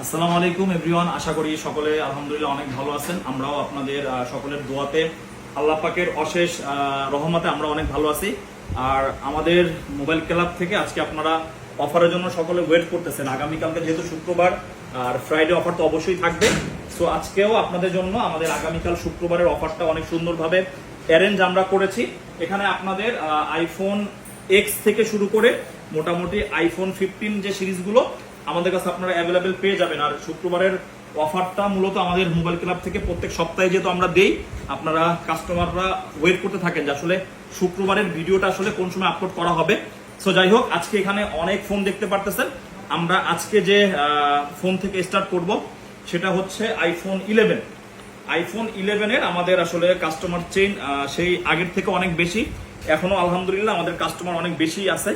আসসালামু আলাইকুম এভরিওয়ান, আশা করি সকলে আলহামদুলিল্লাহ অনেক ভালো আছেন। আমরাও আপনাদের সকলের দোয়াতে আল্লাহ পাকের অশেষ রহমতে আমরা অনেক ভালো আছি। আর আমাদের মোবাইল ক্লাব থেকে আজকে আপনারা অফারের জন্য সকলে ওয়েট করতেছেন। আগামীকালকে যেহেতু শুক্রবার আর ফ্রাইডে অফার তো অবশ্যই থাকবে। সো আজকেও আপনাদের জন্য আমাদের আগামীকাল শুক্রবারের অফারটা অনেক সুন্দরভাবে অ্যারেঞ্জ আমরা করেছি। এখানে আপনাদের আইফোন এক্স থেকে শুরু করে মোটামুটি আইফোন 15 যে সিরিজগুলো আমাদের কাছে আপনারা অ্যাভেলেবেল পেয়ে যাবেন। আর শুক্রবারের অফারটা মূলত আমাদের মোবাইল ক্লাব থেকে প্রত্যেক সপ্তাহে যেহেতু আমরা দেই, আপনারা কাস্টমাররা ওয়েট করতে থাকেন যে আসলে শুক্রবারের ভিডিওটা আসলে কোন সময় আপলোড করা হবে। সো যাই হোক, আজকে এখানে অনেক ফোন দেখতে পারতেছেন। আমরা আজকে যে ফোন থেকে স্টার্ট করব সেটা হচ্ছে আইফোন 11। আইফোন 11-এর আমাদের আসলে কাস্টমার চেইন সেই আগের থেকে অনেক বেশি, এখনো আলহামদুলিল্লাহ আমাদের কাস্টমার অনেক বেশি আছে।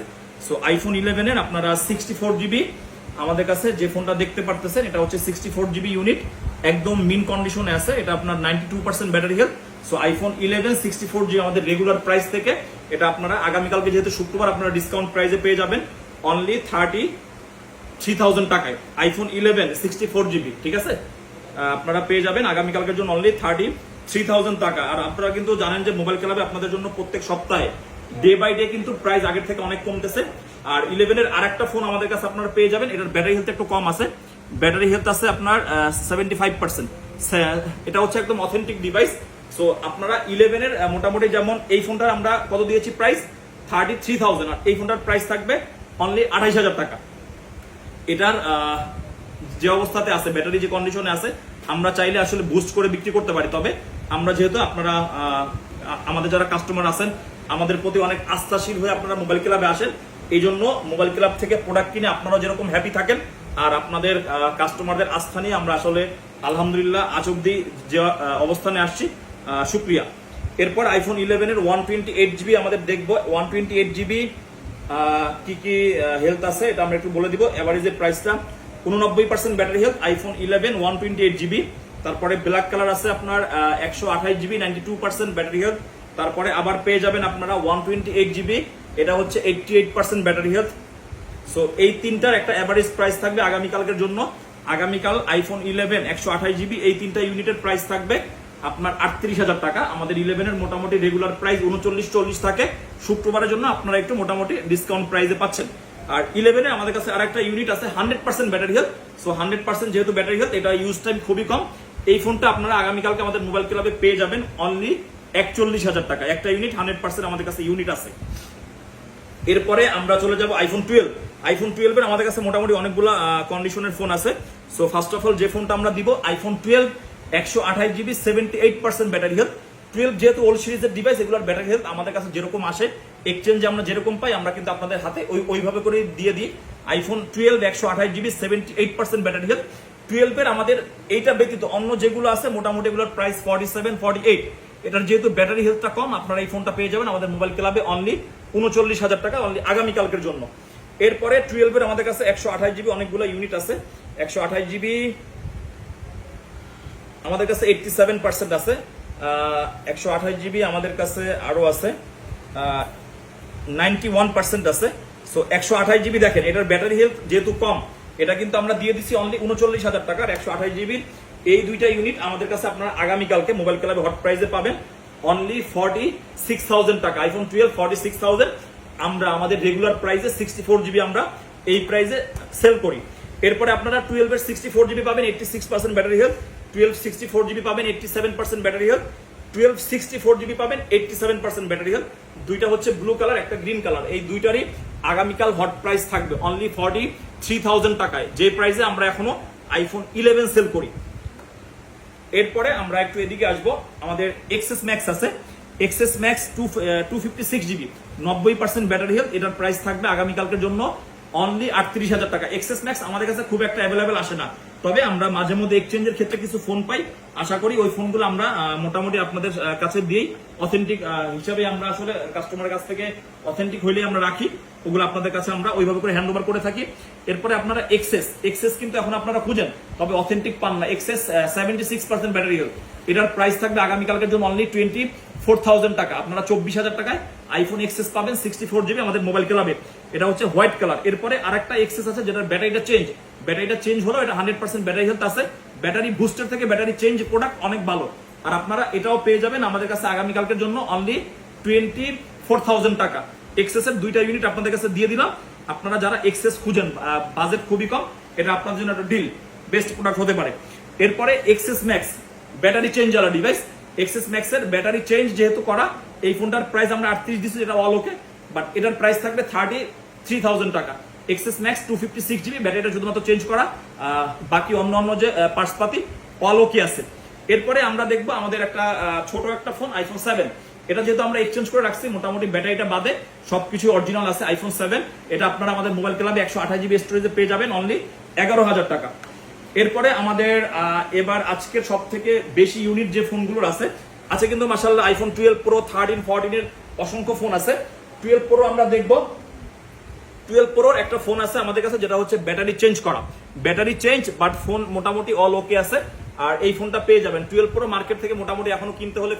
সো আইফোন 11-এর আপনারা 64GB আমাদের কাছে যে ফোনটা দেখতে পারতেছেন, এটা হচ্ছে 64GB ইউনিট, একদম মিন কন্ডিশনে আছে। এটা আপনার 92% battery health. So iPhone 11 64GB আমাদের রেগুলার প্রাইস থেকে এটা আপনারা আগামীকালকে যেহেতু শুক্রবার আপনারা ডিসকাউন্ট প্রাইসে পেয়ে যাবেন অনলি 33,000 টাকায়। আইফোন 11 64GB, ঠিক আছে, আপনারা পেয়ে যাবেন আগামীকালকের জন্য অনলি 33,000 টাকা। আর আপনারা কিন্তু জানেন যে মোবাইল ক্লাবে আপনাদের জন্য প্রত্যেক সপ্তাহে ডে বাই ডে কিন্তু প্রাইস আগের থেকে অনেক কমতেছে। আর 11-এর আরেকটা ফোন আমাদের কাছে আপনারা পেয়ে যাবেন, এটার ব্যাটারি হেলথ একটু কম আছে। ব্যাটারি হেলথ আছে আপনার 75%। এটা হচ্ছে একদম অথেন্টিক ডিভাইস। সো আপনারা 11-এর মোটামুটি যেমন এই ফোনটার আমরা কত দিয়েছি প্রাইস 33,000, আর এই ফোনটার প্রাইস থাকবে অনলি 28,000 টাকা। এটার যে অবস্থাতে আছে, ব্যাটারি যে কন্ডিশনে আছে, আমরা চাইলে আসলে বুস্ট করে বিক্রি করতে পারি। তবে আমরা যেহেতু আপনারা আমাদের যারা কাস্টমার আছেন আমাদের প্রতি অনেক আস্থাশীল হয়ে আপনারা মোবাইল ক্লাবে আসেন, এই জন্য মোবাইল ক্লাব থেকে প্রোডাক্ট কিনে আপনারা যেরকম হ্যাপি থাকেন আর আপনাদের কাস্টমারদের আস্থা নিয়ে আমরা আসলে আলহামদুলিল্লাহ আজ অব্দি যে অবস্থানে আসছি, শুক্রিয়া। এরপর আইফোন 11-এর 128GB আমাদের দেখবো। 128GB কি কি হেলথ আছে এটা আমরা একটু বলে দিব। এভারেজের প্রাইসটা 89% ব্যাটারি হেলথ, আইফোন 11 128GB। তারপরে ব্ল্যাক কালার আছে আপনার 128GB 92% ব্যাটারি হেলথ। তারপরে আবার পেয়ে যাবেন আপনারা 128GB, এটা হচ্ছে 88% ব্যাটারি হেলথ। সো এই তিনটার একটা এভারেজ প্রাইস থাকবে আগামীকালকের জন্য। আগামীকাল আইফোন 11 128GB এই তিনটা ইউনিটের প্রাইস থাকবে আপনার 38,000 টাকা। আমাদের 11-এর মোটামুটি রেগুলার প্রাইস 39-40 থাকে, শুক্রবারের জন্য আপনারা একটু মোটামুটি ডিসকাউন্ট প্রাইসে পাচ্ছেন। আর 11-এ আমাদের কাছে আরেকটা ইউনিট আছে 100% ব্যাটারি হেলথ। সো 100% যেহেতু ব্যাটারি হেলথ, এটা ইউজ টাইম খুবই কম। এই ফোনটা আপনারা আগামীকালকে আমাদের মোবাইল ক্লাবে পেয়ে যাবেন অনলি 41,000 টাকা। একটা ইউনিট 100% আমাদের কাছে ইউনিট আছে। এরপরে আমরা চলে যাব আইফোন 12। আইফোন 12-এর আমাদের কাছে মোটামুটি অনেকগুলো কন্ডিশনের ফোন আছে। সো ফার্স্ট অফ অল যে ফোনটা আমরা দিব আইফোন 12 128GB 78% ব্যাটারি হেলথ। 12 যেহেতু ওল্ড সিরিজের ডিভাইস, এগুলোর ব্যাটারি হেলথ আমাদের কাছে যেরকম আসে এক্সচেঞ্জে আমরা যেরকম পাই আমরা কিন্তু আপনাদের হাতে ওইভাবে করে দিয়ে দিই। IPhone 12 128GB 78% battery health. 12-এর আমাদের এইটা ব্যতীত অন্য যেগুলো আছে মোটামুটি এগুলোর প্রাইস 47-48। এটার যেহেতু ব্যাটারি হেলথটা কম, আপনারা এই ফোনটা পেয়ে যাবেন আমাদের মোবাইল ক্লাবে অনলি 39,000 টাকা, অনলি আগামীকালকের জন্য। এরপরে 12-এর আমাদের কাছে 128GB অনেকগুলো ইউনিট আছে। 128GB আমাদের কাছে 87% আছে। 128GB আমাদের কাছে আরো আছে 91% আছে। সো 128GB দেখেন, এটার ব্যাটারি হেলথ যেহেতু কম, এটা কিন্তু আমরা দিয়ে দিচ্ছি অনলি 39,000 টাকার 128GB। এই দুইটা ইউনিট আমাদের কাছে আপনারা আগামীকালকে মোবাইল ক্লাবে হট প্রাইসে পাবেন অনলি 46,000 টাকা। আইফোন 12 46,000। আমরা আমাদের রেগুলার প্রাইসে 64GB আমরা এই প্রাইসে সেল করি। এরপরে আপনারা 12-এর 64GB পাবেন 86% ব্যাটারি হেলথ। 12 64GB পাবেন 87% ব্যাটারি হেলথ। 12 64GB পাবেন 87% ব্যাটারি হেলথ। দুইটা হচ্ছে ব্লু কালার, একটা গ্রিন কালার। এই দুইটারই আগামীকাল হট প্রাইস থাকবে অনলি 43,000 টাকায়, যে প্রাইসে আমরা এখনো আইফোন 11 সেল করি। এরপরে আমরা একটু এদিকে আসবো, আমাদের এক্সএস ম্যাক্স আছে। XS max 256GB 90% battery health, এটার প্রাইস থাকবে আগামীকালকের জন্য অনলি 38,000 টাকা। এক্সএস ম্যাক্স আমাদের কাছে খুব একটা অ্যাভেলেবেল আসে না, তবে আমরা মাঝে মধ্যে এক্সচেঞ্জের ক্ষেত্রে কিছু ফোন পাই। আশা করি ওই ফোনগুলো আমরা মোটামুটি আপনাদের কাছে দিই অথেন্টিক হিসাবে। আমরা আসলে কাস্টমারের কাছ থেকে অথেন্টিক হইলেই আমরা রাখি, ওগুলো আপনাদের কাছে আমরা ওইভাবে করে হ্যান্ড ওভার করে থাকি। এরপরে আপনারা এক্সেস কিন্তু এখন আপনারা খুঁজেন, তবে অথেন্টিক পান না। এক্সেস 76% ব্যাটারি হেলথ, এটার প্রাইস থাকবে আগামীকালকের জন্য অনলি 24,000 টাকা। আপনারা 24,000 টাকায় আইফোন এক্সেস পাবেন 64GB আমাদের মোবাইল ক্লাবে। এটা হচ্ছে হোয়াইট কালার। এরপরে আরেকটা এক্সেস আছে যেটার ব্যাটারিটা চেঞ্জ, ব্যাটারিটা চেঞ্জ হলো, এটা 100% ব্যাটারি হেলথ আছে, ব্যাটারি বুস্টার থেকে ব্যাটারি চেঞ্জ প্রোডাক্ট অনেক ভালো। আর আপনারা এটাও পেয়ে যাবেন আমাদের কাছে আগামীকালকের জন্য অনলি 24,000 টাকা। এক্সেসের 2টা ইউনিট আপনাদের কাছে দিয়ে দিলাম। আপনারা যারা এক্সেস খুঁজেন, বাজেট খুবই কম, এটা আপনাদের জন্য একটা ডিল, বেস্ট প্রোডাক্ট হতে পারে। এরপরে এক্সেস ম্যাক্স ব্যাটারি চেঞ্জ ওয়ালা ডিভাইস। এক্সেস ম্যাক্স এর ব্যাটারি চেঞ্জ যেহেতু করা, এই ফোনটার প্রাইস আমরা 38 দিচ্ছি, এটা অল ওকে, বাট এটার প্রাইস থাকবে 33,000 টাকা। এক্সেস ম্যাক্স 256 জিবি, ব্যাটারিটা শুধুমাত্র চেঞ্জ করা, বাকি অন্য যে পার্টসপাতি অল ওকে আছে। এরপরে আমরা দেখবো আমাদের একটা ছোট একটা ফোন আইফোন 7, এটা যেহেতু আমরা এক্সচেঞ্জ করে রাখছি, মোটামুটি ব্যাটারিটা বাদে সবকিছু অরিজিনাল আছে। আইফোন 7 এটা আপনারা আমাদের মোবাইল ক্লাবে 128 জিবি স্টোরেজে পেয়ে যাবেন অনলি 11,000 টাকা। এরপরে আমাদের এবার আজকের সব থেকে বেশি ইউনিট যে ফোনগুলোর আছে কিন্তু মাশাআল্লাহ আইফোন 12 প্রো 13 14 এর অসংখ্য ফোন আছে। 12 প্রো আমরা দেখব। 12 প্রোর একটা ফোন আছে আমাদের কাছে যেটা হচ্ছে ব্যাটারি চেঞ্জ করা, ব্যাটারি চেঞ্জ, বাট ফোন মোটামুটি অল ওকে আছে। আর এই ফোনটা পেয়ে যাবেন 12 প্রো মার্কেট থেকে মোটামুটি এখনো কিনতে হলে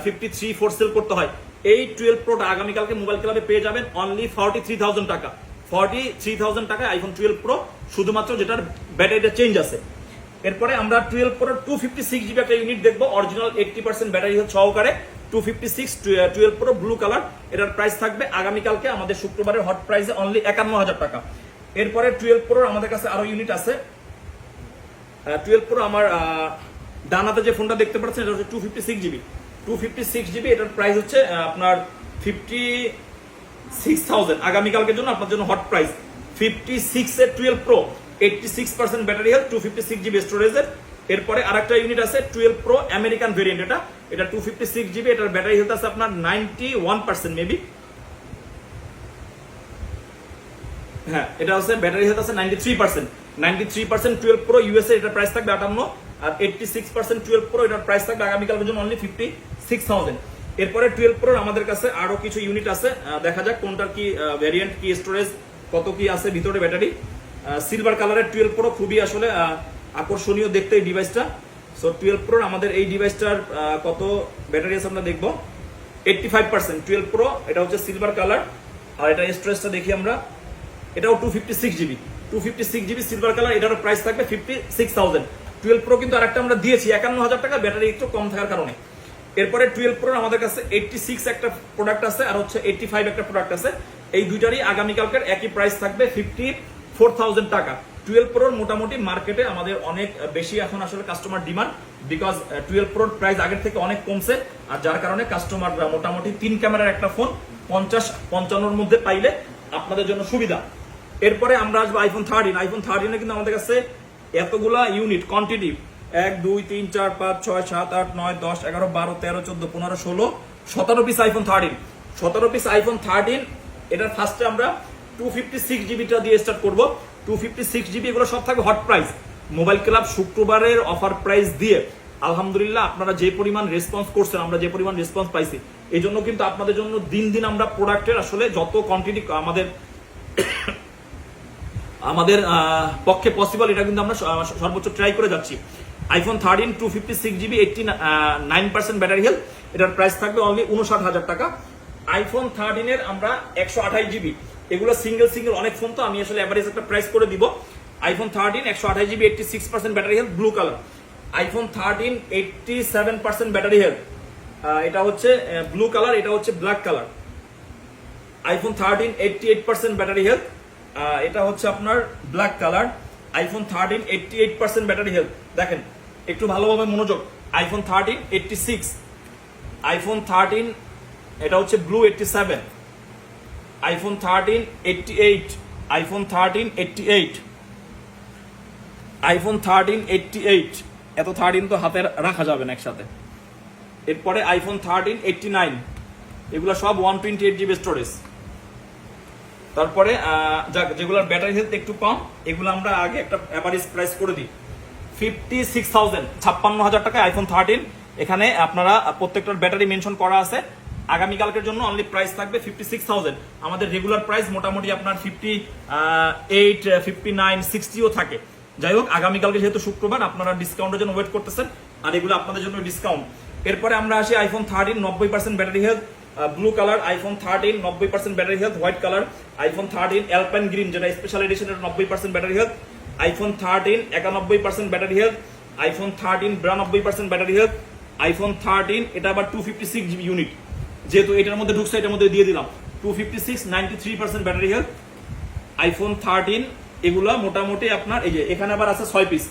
53 ফোর সেল করতে হয়। এই 12 প্রোটা আগামীকালকে মোবাইল ক্লাবে পেয়ে যাবেন অনলি 43,000 টাকা। 43,000 টাকায় আইফোন 12 প্রো, শুধুমাত্র যেটার ব্যাটারিটা চেঞ্জ আছে। এরপরে আমরা 12 প্রো 256 জিবি একটা ইউনিট দেখবো, অরিজিনাল 80% ব্যাটারি সহকারে 256 12 প্রো ব্লু কালার। এটার প্রাইস থাকবে আগামীকালকে আমাদের শুক্রবারের হট প্রাইসে অনলি 51,000 টাকা। এরপরে 12 প্রোর আমাদের কাছে আরো ইউনিট আছে। 12 প্রো আমার ডানাতে যে ফোনটা দেখতে পাচ্ছেন এটা হচ্ছে 256 জিবি। 256 জিবি, এটার প্রাইস হচ্ছে আপনার 56,000 আগামীকালকের জন্য, আপনার জন্য হট প্রাইস। 56 এর 12 প্রো 86% ব্যাটারি হেলথ, 256 জিবি স্টোরেজের। এরপরে আরেকটা ইউনিট আছে 12 প্রো আমেরিকান ভেরিয়েন্ট, এটা 256 জিবি, এটার ব্যাটারি হেলথ আছে আপনার 91% মেবি, হ্যাঁ এটা হচ্ছে ব্যাটারি হেলথ আছে 93%। 12 প্রো ইউএসএ, এটার প্রাইস থাকবে 58, আর 86% 12 প্রো এটার প্রাইস থাকবে আগামীকালকের জন্য অনলি 56,000। এরপরে 12 প্রোর আমাদের কাছে আরো কিছু ইউনিট আছে, দেখা যাক কোনটার কি ভেরিয়েন্ট, কি স্টোরেজ, কত কি আছে ভিতরে ব্যাটারি। সিলভার কালারের 12 প্রো খুবই আসলে আকর্ষণীয় দেখতে এই ডিভাইসটা। সো 12 প্রোর আমাদের এই ডিভাইসটার কত ব্যাটারি আছে আমরা দেখবো, 85%। 12 প্রো এটা হচ্ছে সিলভার কালার, আর এটা স্টোরেজটা দেখি আমরা, এটাও 256 জিবি। 256 জিবি সিলভার কালার, এটার প্রাইস থাকবে 56,000। 12 প্রো কিন্তু আরেকটা আমরা দিয়েছি 51,000 টাকা, ব্যাটারি একটু কম থাকার কারণে। এরপরে 12 প্রো আমাদের কাছে 86 একটা প্রোডাক্ট আছে, আর হচ্ছে 85 একটা প্রোডাক্ট আছে। এই দুইটারই আগামীকালকের একই প্রাইস থাকবে 54,000 টাকা। 12 প্রোর মোটামুটি মার্কেটে আমাদের অনেক বেশি এখন আসলে কাস্টমার ডিমান্ড, বিকজ 12 প্রোর প্রাইস আগের থেকে অনেক কমছে, আর যার কারণে কাস্টমাররা মোটামুটি 3 ক্যামেরার একটা ফোন 50-55 মধ্যে পাইলে আপনাদের জন্য সুবিধা। এরপরে আমরা আসবো আইফোন 13। আইফোন 13 এ কিন্তু আমাদের কাছে এতগুলা unit quantity 1 2 3 4 5 6 7 8 9 10 11 12 13 14 15 16 17 piece iPhone 13। 17 piece iPhone 13, এটার ফার্স্টে আমরা 256 জিবিটা দিয়ে স্টার্ট করব। 256 জিবি, এগুলো সব থাকবে হট প্রাইস। মোবাইল ক্লাব শুক্রবারের অফার প্রাইস দিয়ে আলহামদুলিল্লাহ আপনারা যে পরিমাণ রেসপন্স করছেন, আমরা যে পরিমাণ রেসপন্স পাইছি, এই জন্য কিন্তু আপনাদের জন্য দিন দিন আমরা প্রোডাক্টের আসলে যত কোয়ান্টিটি আমাদের পক্ষে পসিবল, এটা কিন্তু আমরা সর্বোচ্চ ট্রাই করে যাচ্ছি। আইফোন 13 256 জিবি 89% ব্যাটারি হেলথ, এটার প্রাইস থাকবে অনলি 59,000 টাকা। আইফোন 13 এর আমরা 128 জিবি, এগুলো সিঙ্গেল অনেক ফোন, তো আমি আসলে এভারেজ একটা প্রাইস করে দিব। IPhone 13 128 GB 86% battery health, blue colour. IPhone 13 87% battery health, এটা হচ্ছে ব্লু কালার, এটা হচ্ছে black colour. IPhone 13 88% battery health, এটা হচ্ছে আপনার black colour. IPhone 13 88% battery health, দেখেন একটু ভালোভাবে মনোযোগ। আইফোন 13 86, আইফোন 13 এটা হচ্ছে ব্লু 87, আইফোন 13 88, আইফোন 13 88, আইফোন 13 88, এত 13 তো হাতে রাখা যাবে না একসাথে। এরপরে আইফোন 13 89, এগুলো সব 128 জিবি স্টোরেজ। তারপরে যেগুলোর ব্যাটারি হেলথ একটু কম, এগুলো আমরা আগে একটা এভারেজ প্রাইস করে দিই 56,000, 56,000 টাকা আইফোন 13। এখানে আপনারা প্রত্যেকটার ব্যাটারি মেনশন করা আছে। আগামীকালকের জন্য অনলি প্রাইস থাকবে 56,000। আমাদের রেগুলার প্রাইস মোটামুটি আপনার 58 59 60ও থাকে। যাই হোক, আগামীকালকে যেহেতু শুক্রবার, আপনারা ডিসকাউন্টের জন্য ওয়েট করতেছেন, আর এগুলো আপনাদের জন্য ডিসকাউন্ট। এরপরে আমরা আসি iPhone 13 90% battery health, blue colour. IPhone 13 90% battery health, white colour. IPhone 13 Alpine green, যেটা স্পেশাল এডিশনের 90% battery health, iPhone 13 91% battery health, iPhone 13 92% battery health, iPhone 13 এটা আবার 256 জিবি ইউনিট, যেহেতু এটার মধ্যে ঢুকছে এটার মধ্যে দিয়ে দিলাম 256 93% ব্যাটারি হেলথ, আইফোন 13 এগুলা মোটামুটি আপনার এই যে এখানে আবার আছে 6 পিস,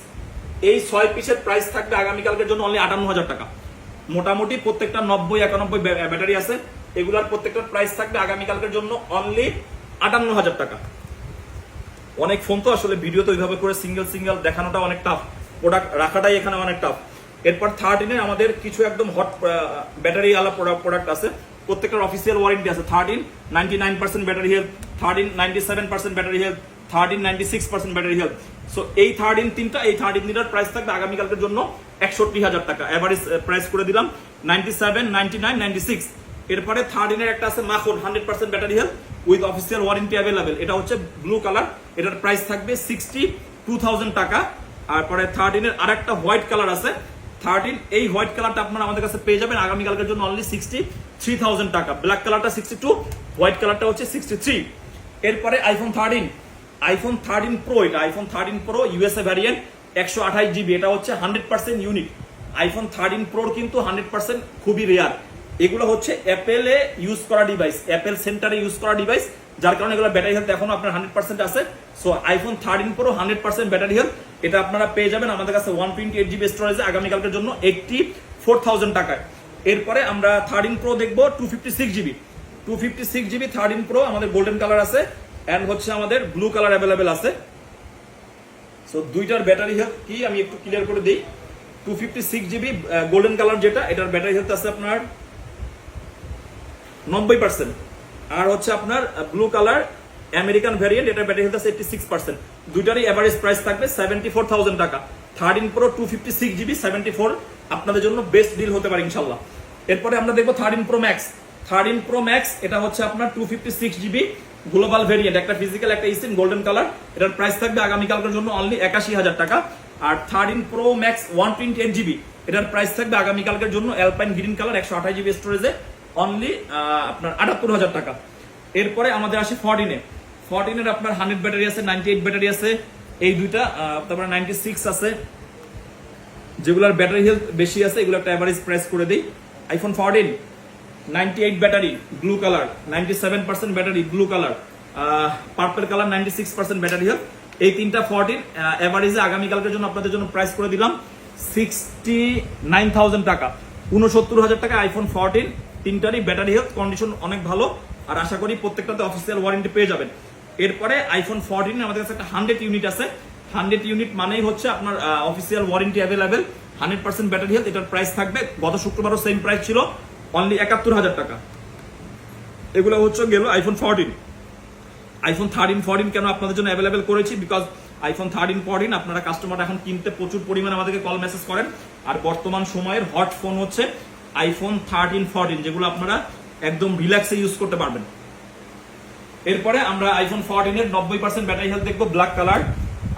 এই 6 পিসের প্রাইস থাকবে আগামীকালকের জন্য অনলি 58,000 টাকা। মোটামুটি প্রত্যেকটা 90 91 ব্যাটারি আছে, এগুলার প্রত্যেকটার প্রাইস থাকবে আগামীকালকের জন্য অনলি 58,000 টাকা। অনেক ফোন তো আসলে ভিডিওতে ওইভাবে করে সিঙ্গেল সিঙ্গেল দেখানোটা অনেক টাফ, প্রোডাক্ট রাখাটাই এখানে অনেক টাফ। এরপর 13 আমাদের কিছু একদম হট ব্যাটারি আলা প্রোডাক্ট আছে, প্রত্যেকটার অফিসিয়াল ওয়ারেন্টি আছে। 13 99% battery health, 13 97% battery health, 13 96% battery health. So এই 13 তিনটা, এই 13 তিনটার প্রাইস থাকবে আগামীকালকের জন্য 61,000 টাকা, এভারেজ প্রাইস করে দিলাম 97 99 96। এরপরে 13 এর একটা আছে মাখন 100% battery health with official warranty available, এটা হচ্ছে ব্লু কালার, এটার প্রাইস থাকবে 62,000 টাকা। আর পরে 13 এর আরেকটা হোয়াইট কালার আছে 13, এই হোয়াইট কালারটা আপনারা আমাদের কাছে পেয়ে যাবেন আগামীকালকের জন্য অনলি 63,000 টাকা। ব্ল্যাক কালারটা 62, হোয়াইট কালারটা হচ্ছে 63। এরপরে আইফোন 13 প্রো, এটা iPhone 13 pro USA variant 128 GB, এটা হচ্ছে 100% ইউনিক। আইফোন 13 প্রোর কিন্তু 100% খুবই রেয়ার, এগুলো হচ্ছে অ্যাপেলে ইউজ করা ডিভাইস, অ্যাপেল সেন্টারে ইউজ করা ডিভাইস, যার কারণে এগুলো ব্যাটারি হেলথ এখনো আপনার 100% আছে। So iPhone 13 pro 100% battery health, এটা আপনারা পেয়ে যাবেন আমাদের কাছে 128 জিবি স্টোরেজে আগামীকালকের জন্য 84,000 টাকায়। এরপরে আমরা 13 প্রো দেখবো 256 জিবি 13 প্রো, আমাদের গোল্ডেন কালার আছে এন্ড হচ্ছে আমাদের ব্লু কালার অ্যাভেলেবেল আছে। সো দুইটার ব্যাটারি হেলথ কি আমি একটু ক্লিয়ার করে দিই। 256 জিবি গোল্ডেন কালার যেটা, এটার ব্যাটারি হেলথ আছে আপনার 90%, আর হচ্ছে আপনার ব্লু কালার আমেরিকান ভ্যারিয়েন্ট, এটা ব্যাটারি হেলথ আছে 86%। দুইটারই এভারেজ প্রাইস থাকবে 74,000 টাকা। 13 প্রো 256 জিবি 74 আপনাদের জন্য বেস্ট ডিল হতে পারে ইনশাল্লাহ। এরপরে আমরা দেখবো 13 প্রো ম্যাক্স। 13 প্রো ম্যাক্স এটা হচ্ছে আপনার 256 জিবি গ্লোবাল ভ্যারিয়েন্ট, একটা ফিজিক্যাল একটা ইসিন গোল্ডেন কালার, এটার প্রাইস থাকবে আগামীকালকের জন্য অনলি 81,000 টাকা। আর 13 প্রো ম্যাক্স 128 জিবি, এটার প্রাইস থাকবে আগামীকালকের জন্য অ্যালপাইন গ্রিন কালার 128 জিবি স্টোরেজে অনলি আপনার 78,000 টাকা। এরপরে আমাদের আসে 14 এর আপনার 100 ব্যাটারি আছে, 98 ব্যাটারি আছে, এই দুইটা, তারপরে 96 আছে, যেগুলোর ব্যাটারি হেলথ বেশি আছে এগুলো একটা এভারেজ প্রাইস করে দেই। IPhone 14 98 battery blue colour, 97% battery blue colour, purple colour 96% battery health, এই তিনটা 14 এভারেজে আগামীকালকের জন্য আপনাদের জন্য প্রাইস করে দিলাম 69,000 টাকা, 69,000 টাকা আইফোন 14। তিনটারই ব্যাটারি হেলথ কন্ডিশন অনেক ভালো, আর আশা করি প্রত্যেকটাতে অফিসিয়াল ওয়ারেন্টি পেয়ে যাবেন। এরপরে আইফোন 14 আমাদের কাছে একটা 100 ইউনিট আছে, 100 ইউনিট মানেই হচ্ছে আপনার official warranty available, 100% battery health, এটার প্রাইস থাকবে গত শুক্রবারও সেম প্রাইস ছিল অনলি 71,000 টাকা। এগুলো হচ্ছে গেল আইফোন 14। আইফোন 13 14 কেন আপনাদের জন্য অ্যাভেলেবেল করেছি, বিকজ আইফোন 13 14 আপনারা কাস্টমার এখন কিনতে প্রচুর পরিমাণে আমাদেরকে কল মেসেজ করেন, আর বর্তমান সময়ের হট ফোন হচ্ছে আইফোন 13 14, যেগুলো আপনারা একদম রিল্যাক্সে ইউজ করতে পারবেন। এরপরে আমরা আইফোন 14 এর 90% ব্যাটারি হেলথ দেখবো, black colour.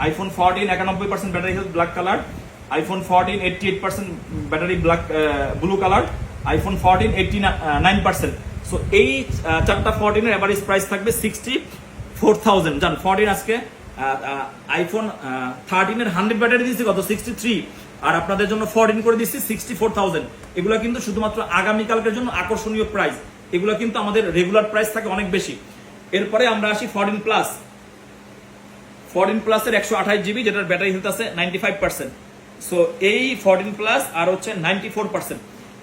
IPhone 14 91% battery health, black colour. IPhone 14 88% battery blue colour. IPhone 14 89%। So এই চারটা 14 এর এভারেজ প্রাইস থাকবে 64,000। জান 14 আজকে আইফোন 13 এর 100 ব্যাটারি দিয়েছি কত 63, আর আপনাদের জন্য 14 করে দিচ্ছি 64,000। এগুলো কিন্তু শুধুমাত্র আগামীকালকের জন্য আকর্ষণীয় প্রাইস, এগুলো কিন্তু আমাদের রেগুলার প্রাইস থাকে অনেক বেশি। এরপরে আমরা আসি 14 প্লাস। 14 প্লাসের 128 জিবি, যেটার ব্যাটারি হেলথ আছে 95%। সো এই 14 প্লাস আর হচ্ছে 94%।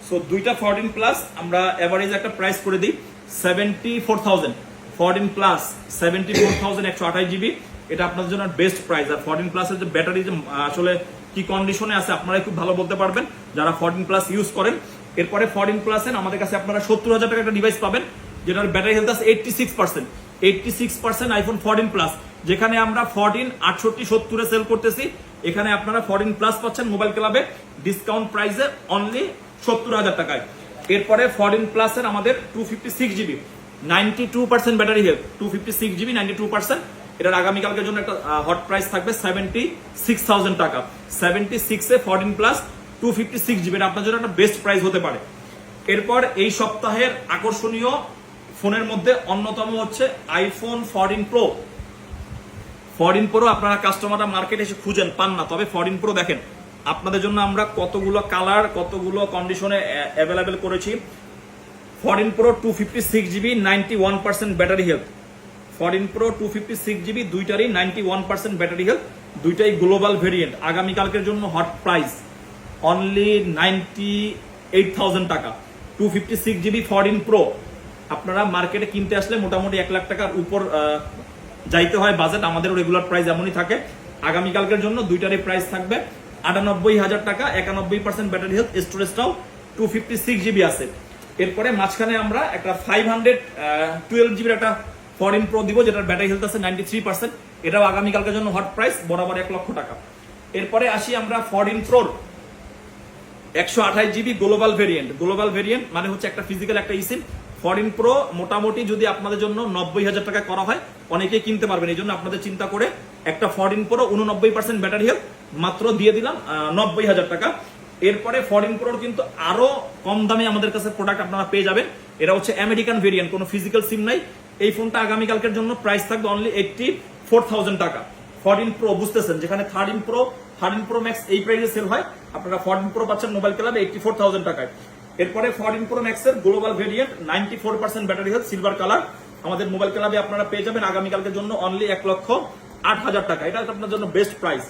সো দুইটা 14 প্লাস আমরা এভারেজ একটা প্রাইস করে দিই 74,000। 14 প্লাস 74,000 128 জিবি, এটা আপনাদের জন্য বেস্ট প্রাইস। আর 14 প্লাসের যে ব্যাটারি যে আসলে কি কন্ডিশনে আছে আপনারা খুব ভালো বলতে পারবেন যারা 14 প্লাস ইউজ করেন। এরপরে 14 প্লাসের আমাদের কাছে আপনারা 70,000 টাকা একটা ডিভাইস পাবেন, যেটার ব্যাটারি হেলথ আছে 86%। 86% আইফোন 14 প্লাস, যেখানে আমরা 14 68 70 এ সেল করতেছি, এখানে আপনারা 14 প্লাস পাচ্ছেন মোবাইল ক্লাবে ডিসকাউন্ট প্রাইসে অনলি 70,000 টাকায়। এরপরে 14 প্লাসের আমাদের 256 জিবি 92% ব্যাটারি হেলথ, 256 জিবি 92%, এটার আগামীকালকের জন্য একটা হট প্রাইস থাকবে 76,000 টাকা। 76 এ 14 প্লাস 256 জিবি, এটা আপনার জন্য একটা বেস্ট প্রাইস হতে পারে। এরপর এই সপ্তাহের আকর্ষণীয় ফোনের মধ্যে অন্যতম হচ্ছে আইফোন 14 প্রো। 14 প্রো আপনারা কাস্টমাররা মার্কেটে এসে খুঁজেন পান না, তবে 14 প্রো দেখেন আপনাদের জন্য আমরা কতগুলো কালার কতগুলো কন্ডিশনে অ্যাভেলেবেল করেছি। 14 pro 256 GB 91% battery health, 14 pro 256 GB দুইটারই 91% ব্যাটারি হেলথ, দুইটাই গ্লোবাল ভেরিয়েন্ট। আগামীকালকের জন্য হট প্রাইস অনলি 98,000 টাকা। 256 জিবি 14 প্রো আপনারা মার্কেটে কিনতে আসলে মোটামুটি 1 লাখ টাকার উপর যাইতে হয় বাজেট, আমাদের রেগুলার প্রাইস এমনই থাকে। আগামীকালকের জন্য দুইটারই প্রাইস থাকবে 98,000 টাকা, 91% ব্যাটারি হেলথ, স্টোরেজটাও 256 জিবি আছে। এরপরে মাঝখানে আমরা একটা 512 জিবির একটা 14 প্রো দিব, যেটার ব্যাটারি হেলথ আছে 93%, এটাও আগামীকালকের জন্য হট প্রাইস বরাবর 1 লক্ষ টাকা। এরপরে আসি আমরা 14 প্রোর 128 GB global variant. Global variant মানে হচ্ছে একটা ফিজিক্যাল একটা ইসিম। 14 প্রো মোটামুটি যদি আপনাদের জন্য 90,000 টাকা করা হয় অনেকেই কিনতে পারবেন, এই জন্য আপনাদের চিন্তা করে একটা 14 প্রো 89% ব্যাটারি হেলথ মাত্র দিয়ে দিলাম 90,000 টাকা। এরপরে 14 প্রোর কিন্তু আরো কম দামে আমাদের কাছে প্রোডাক্ট আপনারা পেয়ে যাবেন। এটা হচ্ছে আমেরিকান ভেরিয়েন্ট, কোনো ফিজিক্যাল সিম নাই। এই ফোনটা আগামীকালকের জন্য প্রাইস থাকবে অনলি 84,000 টাকা। 14 প্রো বুঝতেছেন, যেখানে 13 প্রো ম্যাক্স এই প্রাইসে সেল হয়, আপনারা 14 প্রো পাচ্ছেন মোবাইল ক্লাবে 84,000 টাকায়। এরপরে 14 প্রো ম্যাক্স এর global variant 94% battery health, silver colour, আমাদের মোবাইল ক্লাবে আপনারা পেয়ে যাবেন আগামীকালকের জন্য অনলি 1,08,000 টাকা। এটা আপনার জন্য বেস্ট প্রাইস।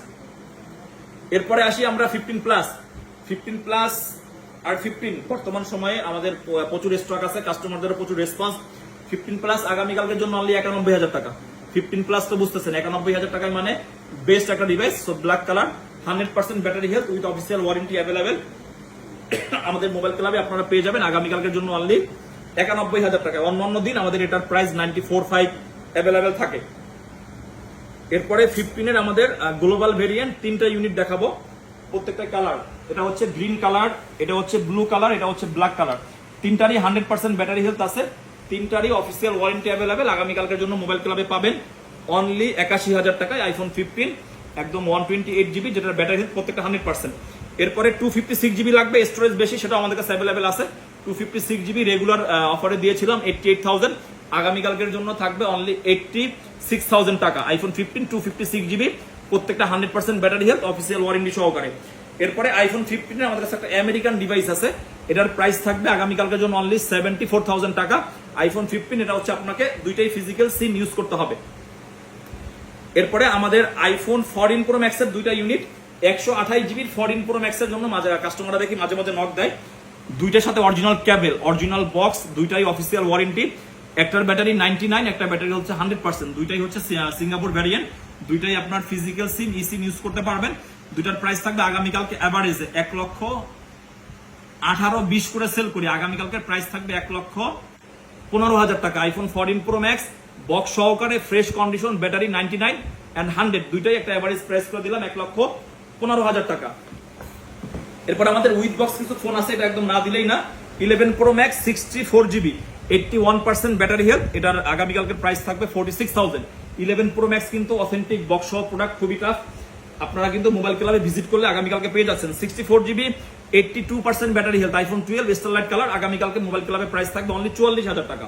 এরপরে আসি আমরা 15 প্লাস আর 15 বর্তমান সময়ে আমাদের প্রচুর স্টক আছে, কাস্টমারদের প্রচুর রেসপন্স। 15 প্লাস আগামীকালকের জন্য অনলি 91,000 টাকা। 15 প্লাস তো বুঝতেছেন 91,000 টাকায় মানে বেস্ট একটা device. So black colour, 100% battery health with official warranty available আমাদের মোবাইল ক্লাবে আপনারা পেয়ে যাবেন আগামীকালকের জন্য অনলি 91,000 টাকা। অন্যান্য দিন আমাদের এটার প্রাইস 94,500 অ্যাভেলেবেল থাকে। এরপরে 15 এর আমাদের গ্লোবাল ভেরিয়েন্ট 3টা ইউনিট দেখাবো, প্রত্যেকটা কালার। এটা হচ্ছে গ্রিন কালার, এটা হচ্ছে ব্লু কালার, এটা হচ্ছে ব্ল্যাক কালার। তিনটারই 100% ব্যাটারি হেলথ আছে, তিনটারই অফিসিয়াল ওয়ারেন্টি অ্যাভেলেবেল। আগামীকালকের জন্য মোবাইল ক্লাবে পাবেন অনলি 81,000 টাকায় আইফোন 15 একদম 128 জিবি, যেটার ব্যাটারি হেলথ প্রত্যেকটা 100%। এরপরে 256 জিবি লাগবে, স্টোরেজ বেশি, সেটা আমাদের কাছে অ্যাভেলেবেল আছে। 256 জিবি রেগুলার অফারে দিয়েছিলাম 88,000, আগামীকালকের জন্য থাকবে অনলি 86,000 টাকা। আইফোন 15 256 জিবি প্রত্যেকটা 100% ব্যাটারি হেলথ অফিসিয়াল ওয়ারেন্টি সহকারে। এরপরে আইফোন 15 এর আমাদের কাছে একটা আমেরিকান ডিভাইস আছে, এটার প্রাইস থাকবে আগামীকালকের জন্য অনলি 74,000 টাকা। আইফোন 15 এটা হচ্ছে আপনাকে দুইটাই ফিজিক্যাল সিম ইউজ করতে হবে। এরপরে আমাদের আইফোন 14 প্রো ম্যাক্স এর দুইটা ইউনিট 128 জিবির 14 প্রো ম্যাক্স এর জন্য কাস্টমাররা দেখি মাঝে মাঝে নক দেয়। দুইটার সাথে অরিজিনাল কেবল, অরিজিনাল বক্স, দুইটাই অফিসিয়াল ওয়ারেন্টি। একটার ব্যাটারি 99, একটা ব্যাটারি হচ্ছে 100%। দুইটাই হচ্ছে সিঙ্গাপুর ভ্যারিয়েন্ট, দুইটাই আপনার ফিজিক্যাল সিম সিম ইউজ করতে পারবেন। দুইটার প্রাইস থাকবে আগামীকালকে এভারেজে 1,18,20 করে সেল করি, আগামীকালকে প্রাইস থাকবে 1,15,000 টাকা। আইফোন 14 প্রো ম্যাক্স বক্স সহকারে ফ্রেশ কন্ডিশন, ব্যাটারি 99 এন্ড 100, দুইটাই একটা এভারেজ প্রাইস করে দিলাম 1,15,000 টাকা। এরপর আমাদের উইথ বক্স কিছু ফোন আছে, এটা একদম না দিলেই না। 11 pro max 64 GB 81% battery health, এটার আগামীকালকের প্রাইস থাকবে 46,000। 11 প্রো ম্যাক্স কিন্তু অথেন্টিক বক্স সহ প্রোডাক্ট, খুবই টাফ। আপনারা কিন্তু মোবাইল ক্লাবে ভিজিট করলে আগামীকালকে পেয়ে যাচ্ছেন। 64 GB 82% battery health, iPhone 12 starlight colour, আগামীকালকে মোবাইল ক্লাবে প্রাইস থাকবে অনলি 44,000 টাকা।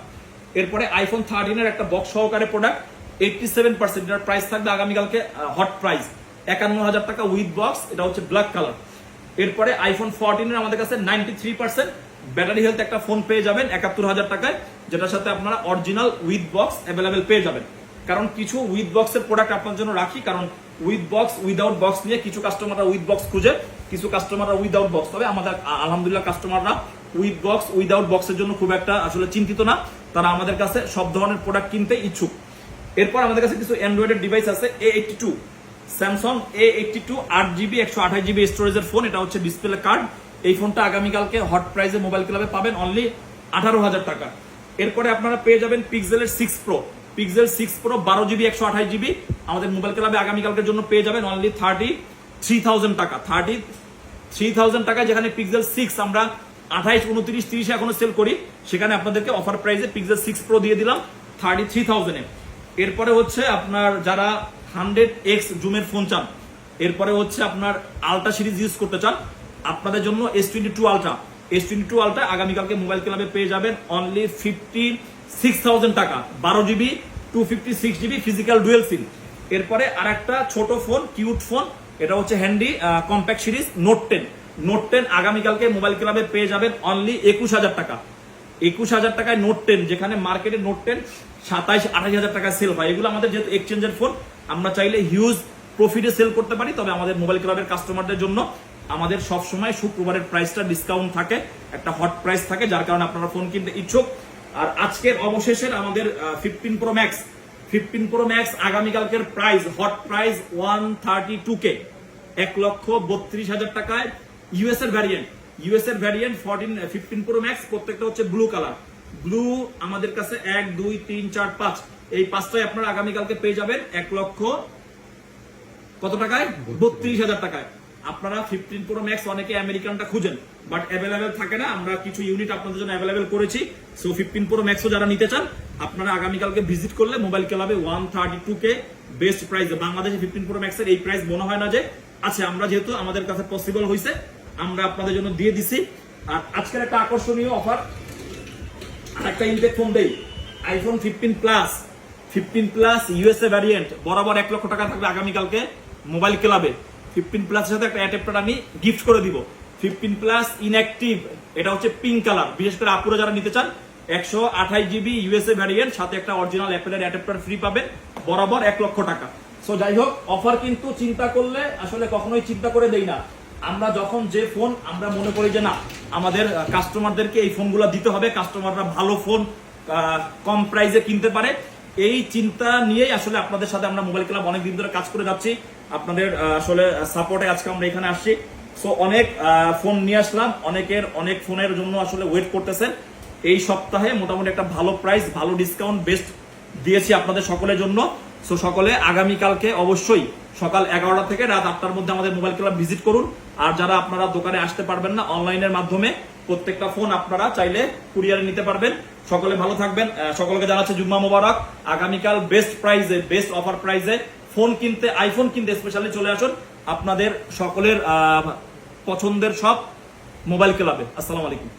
এরপরে আইফোন 13 এর একটা বক্স সহকারে প্রোডাক্ট 87%, এটার প্রাইস থাকবে আগামীকালকে হট প্রাইস 51,000 টাকা উইথ বক্স, এটা হচ্ছে ব্ল্যাক কালার। এরপরে আইফোন 14 এর আমাদের কাছে 93% ব্যাটারি হেলথ একটা ফোন পেয়ে যাবেন 71,000 টাকায়, যেটার সাথে আপনারা অরিজিনাল উইথ বক্স অ্যাভেলেবেল পেয়ে যাবেন। কারণ কিছু উইথ বক্সের প্রোডাক্ট আপনার জন্য রাখি, কারণ উইথ বক্স উইদাউট বক্স নিয়ে কিছু কাস্টমাররা উইথ বক্স খুঁজে, কিছু কাস্টমাররা উইদাউট বক্স। তবে আমাদের আলহামদুলিল্লাহ কাস্টমাররা উইথ বক্স উইদাউট বক্সের জন্য খুব একটা আসলে চিন্তিত না, তারা আমাদের কাছে সব ধরনের প্রোডাক্ট কিনতে ইচ্ছুক। এরপর আমাদের কাছে কিছু অ্যান্ড্রয়েডের ডিভাইস আছে, A82 Samsung A82 8 GB 128 GB স্টোরেজের ফোন, এটা হচ্ছে ডিসপ্লে কার্ড। এই ফোনটা আগামীকালকে হট প্রাইসে মোবাইল ক্লাবে পাবেন অনলি 18,000 টাকা। এরপরে আপনারা পেয়ে যাবেন পিক্সেলের 6 pro, pixel 6 pro 12 GB 128 GB আমাদের মোবাইল ক্লাবে আগামীকালকের জন্য পেয়ে যাবেন অনলি 33,000 টাকা। 33,000 টাকা, যেখানে পিক্সেল 6 আমরা 28, 29, 30 এখনো সেল করি, সেখানে আপনাদেরকে অফার প্রাইসে পিক্সেল 6 প্রো দিয়ে দিলাম 33,000 এ। এরপরে হচ্ছে আপনার যারা 100x জুমের ফোন চান, এরপরে হচ্ছে আপনার আলট্রা সিরিজ ইউজ করতে চান, আপনাদের জন্য S22 আলট্রা, S22 আলট্রা আগামীকালকে মোবাইল ক্লাবে পেয়ে যাবেন অনলি 56,000 টাকা। 12 জিবি 256 জিবি ফিজিক্যাল ডুয়েল সিম, এরপরে আরেকটা ছোট ফোন, কিউট ফোন, এটা হচ্ছে হ্যান্ডি কম্প্যাক্ট সিরিজ নোট 10 আগামীকালকে মোবাইল ক্লাবে পেয়ে যাবেন অনলি 21,000 টাকা। 21,000 টাকায় নোট 10, যেখানে মার্কেটে নোট 10 27-28,000 টাকায় সেল হয়। এগুলো আমাদের যেহেতু এক্সচেঞ্জের ফোন, আমরা চাইলে হিউজ প্রফিটে সেল করতে পারি। তবে আমাদের মোবাইল ক্লাবের কাস্টমারদের জন্য আমাদের সবসময় শুক্রবারের প্রাইসটা ডিসকাউন্ট থাকে, একটা হট প্রাইস থাকে, যার কারণে আপনারা ফোন কিনতে ইচ্ছুক। আর আজকের অবশেষের আমাদের 15 Pro Max আগামীকালকের প্রাইস, হট প্রাইস 132K, 1,32,000 টাকায়। ইউএস এর ভ্যারিয়েন্ট 15 Pro Max, প্রত্যেকটা হচ্ছে ব্লু কালার। ব্লু আমাদের কাছে 1, 2, 3, 4, 5 এই 5টাই আপনারা আগামীকালকে পেয়ে যাবেন 1,00,000 কত টাকায়? 32,000 টাকায়। আপনারা 15 Pro Max অনেকে আমেরিকানটা খুঁজেন, বাট অ্যাভেলেবেল থাকে না। আমরা কিছু ইউনিট আপনাদের জন্য অ্যাভেলেবেল করেছি। সো 15 Pro Max যারা নিতে চান, আপনারা আগামীকালকে ভিজিট করলে মোবাইল ক্লাবে 132K বেস্ট প্রাইস। বাংলাদেশে 15 Pro Max এর এই প্রাইস মনে হয় না যে আছে। আমরা যেহেতু আমাদের কাছে পসিবল হয়েছে, আমরা আপনাদের জন্য দিয়ে দিছি। আর আজকের একটা আকর্ষণীয় অফার, একটা ইনটেক ফোন দেই, আইফোন 15 প্লাস ইউএসএ ভ্যারিয়েন্ট, বরাবর 1,00,000 টাকা থাকবে আগামীকালকে মোবাইল ক্লাবে। 15 প্লাসের সাথে একটা অ্যাডাপ্টার আমি গিফট করে দিব। 15 প্লাস ইনঅ্যাক্টিভ, এটা হচ্ছে পিঙ্ক কালার। বিশেষ করে আপুরা যারা নিতে চান, 128 GB ইউএসএ ভ্যারিয়েন্ট, সাথে একটা অরিজিনাল অ্যাপেলের অ্যাডাপ্টার ফ্রি পাবেন, বরাবর 1,00,000 টাকা। সো যাই হোক, অফার কিন্তু চিন্তা করলে আসলে কখনোই চিন্তা করে দেই না। আমরা যখন যে ফোন আমরা মনে করি যে না, আমাদের কাস্টমারদেরকে এই ফোনগুলো দিতে হবে, কাস্টমাররা ভালো ফোন কম প্রাইসে কিনতে পারে, এই চিন্তা নিয়েই আসলে আপনাদের সাথে আমরা মোবাইল ক্লাব অনেক দিন ধরে কাজ করে যাচ্ছি। আপনাদের আসলে সাপোর্টে আজকে আমরা এখানে আসছি। সো অনেক ফোন নিয়ে আসলাম, অনেকের অনেক ফোনের জন্য আসলে ওয়েট করতেছেন। এই সপ্তাহে মোটামুটি একটা ভালো প্রাইস, ভালো ডিসকাউন্ট বেস্ট দিয়েছি আপনাদের সকলের জন্য। সো সকলে আগামীকালকে অবশ্যই সকাল 11টা থেকে রাত 8টার মধ্যে আমাদের মোবাইল ক্লাব ভিজিট করুন। আর যারা আপনারা দোকানে আসতে পারবেন না, অনলাইনের মাধ্যমে প্রত্যেকটা ফোন আপনারা চাইলে কুরিয়ারে নিতে পারবেন। সকলে ভালো থাকবেন, সকলকে জানাচ্ছি জুম্মা মোবারক। আগামীকাল বেস্ট প্রাইসে, বেস্ট অফার প্রাইসে ফোন কিনতে, আইফোন কিনতে স্পেশালি চলে আসুন আপনাদের সকলের পছন্দের সব মোবাইল ক্লাবে। আসসালামু আলাইকুম।